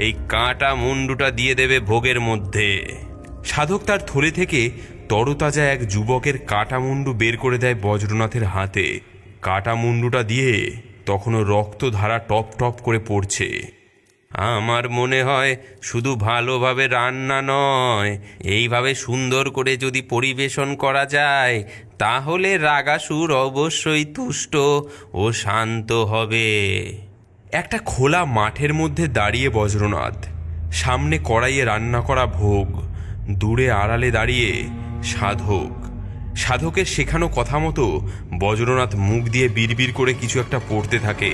এই কাঁটা মুন্ডুটা দিয়ে দেবে ভোগের মধ্যে। সাধক তার থলে থেকে তরতাজা এক যুবকের কাটা মুন্ডু বের করে দেয় বজ্রনাথের হাতে। কাটা মুন্ডুটা দিয়ে তখনও রক্তধারা টপ টপ করে পড়ছে। আমার মনে হয় শুধু ভালোভাবে রান্না নয়, এইভাবে সুন্দর করে যদি পরিবেশন করা যায় তাহলে রাগাসুর অবশ্যই তুষ্ট ও শান্ত হবে। একটা খোলা মাঠের মধ্যে দাঁড়িয়ে বজ্রনাথ, সামনে কড়াইয়ে রান্না করা ভোগ, দূরে আড়ালে দাঁড়িয়ে সাধক। সাধকের শেখানো কথা মতো বজ্রনাথ মুখ দিয়ে বিড়বিড় করে কিছু একটা পড়তে থাকে।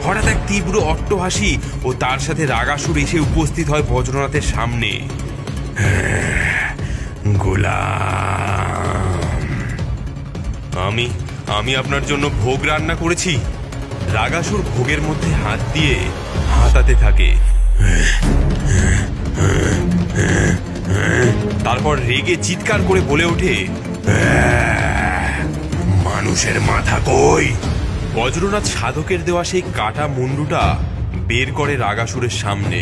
হঠাৎ এক তীব্র অট্টহাসি ও তার সাথে রাগাসুর এসে উপস্থিত হয় বজ্রনাথের সামনে। গোলাম, আমি আপনার জন্য ভোগ রান্না করেছি। রাগাসুর ভোগের মধ্যে হাত দিয়ে হাতাতে থাকে। তারপর রেগে চিৎকার করে বলে ওঠে, মানুষের মাথা কই? বজ্রনাথ সাধকের দেওয়া সেই কাটা মুন্ডুটা বের করে রাগাসুরের সামনে,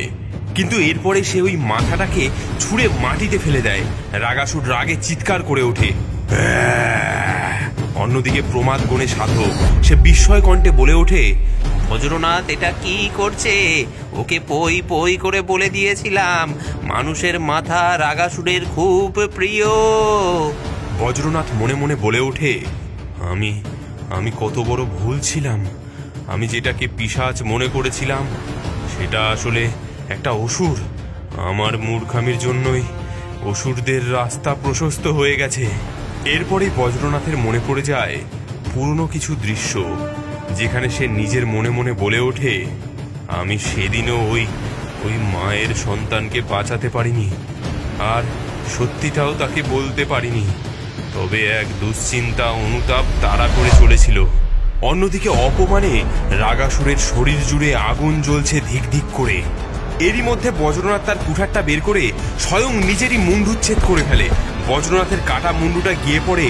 কিন্তু এরপরে সে ওই মাথাটাকে ছুঁড়ে মাটিতে ফেলে দেয়। রাগাসুর রাগে চিৎকার করে ওঠে। অন্যদিকে প্রমাদ গণে সাধক, সে বিস্ময় কণ্ঠে বলে ওঠে, বজ্রনাথ এটা কি করছে? ওকে পই পই করে বলে দিয়েছিলাম মানুষের মাথা রাগাসুরের খুব প্রিয়। বজ্রনাথ মনে মনে বলে ওঠে, আমি কত বড় ভুল ছিলাম। আমি যেটাকে পিশাচ মনে করেছিলাম সেটা আসলে একটা অসুর। আমার মূর্খামির জন্যই অসুরদের রাস্তা প্রশস্ত হয়ে গেছে। এরপরে বজ্রনাথের মনে পড়ে যায় পুরনো কিছু দৃশ্য, যেখানে সে নিজের মনে মনে বলে ওঠে, আমি সেদিনও ওই মায়ের সন্তানকে বাঁচাতে পারিনি, আর সত্যিটাও তাকে বলতে পারিনি। তবে এক দুশ্চিন্তা অনুতাপ তাড়া করে চলেছিল। অন্যদিকে অপমানে রাগাসুরের শরীর জুড়ে আগুন জ্বলছে ধিক ধিক করে। এরই মধ্যে বজ্রনাথ তার কুঠারটা বের করে স্বয়ং নিজেরই মুন্ডুচ্ছেদ করে ফেলে। বজ্রনাথের কাটা মুন্ডুটা গিয়ে পড়ে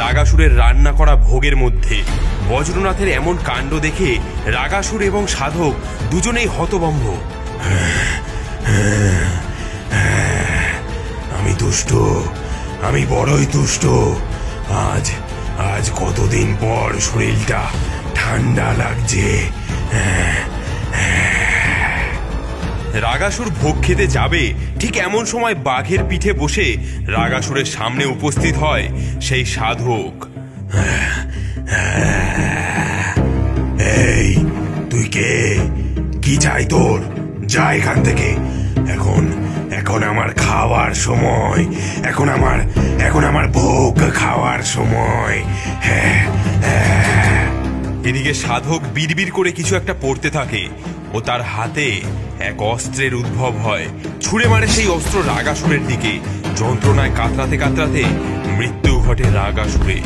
রাগাসুরের রান্না করা ভোগের মধ্যে। বজ্রনাথের এমন কাণ্ড দেখে রাগাসুর এবং সাধক দুজনেই হতভম্ব। আমি দুষ্ট, আমি বড়ই দুষ্ট। আজ কতদিন পর শরীরটা ঠান্ডা লাগছে। রাগাসুর ভোগ খেতে যাবে, ঠিক এমন সময় বাঘের পিঠে বসে রাগাসুরের সামনে উপস্থিত হয় সেই সাধক। এই তুই কে? কি চাই তোর? যা এখান থেকে। এখন আমার খাওয়ার সময়, এখন আমার ভোগ খাওয়ার সময়। এদিকে সাধক বিড়বিড় করে কিছু একটা পড়তে থাকে ও তার হাতে এক অস্ত্রের উদ্ভব হয়। ছুঁড়ে মারে সেই অস্ত্র রাগাসুরের দিকে। যন্ত্রণায় কাতরাতে কাতরাতে মৃত্যু ঘটে রাগাসুরের।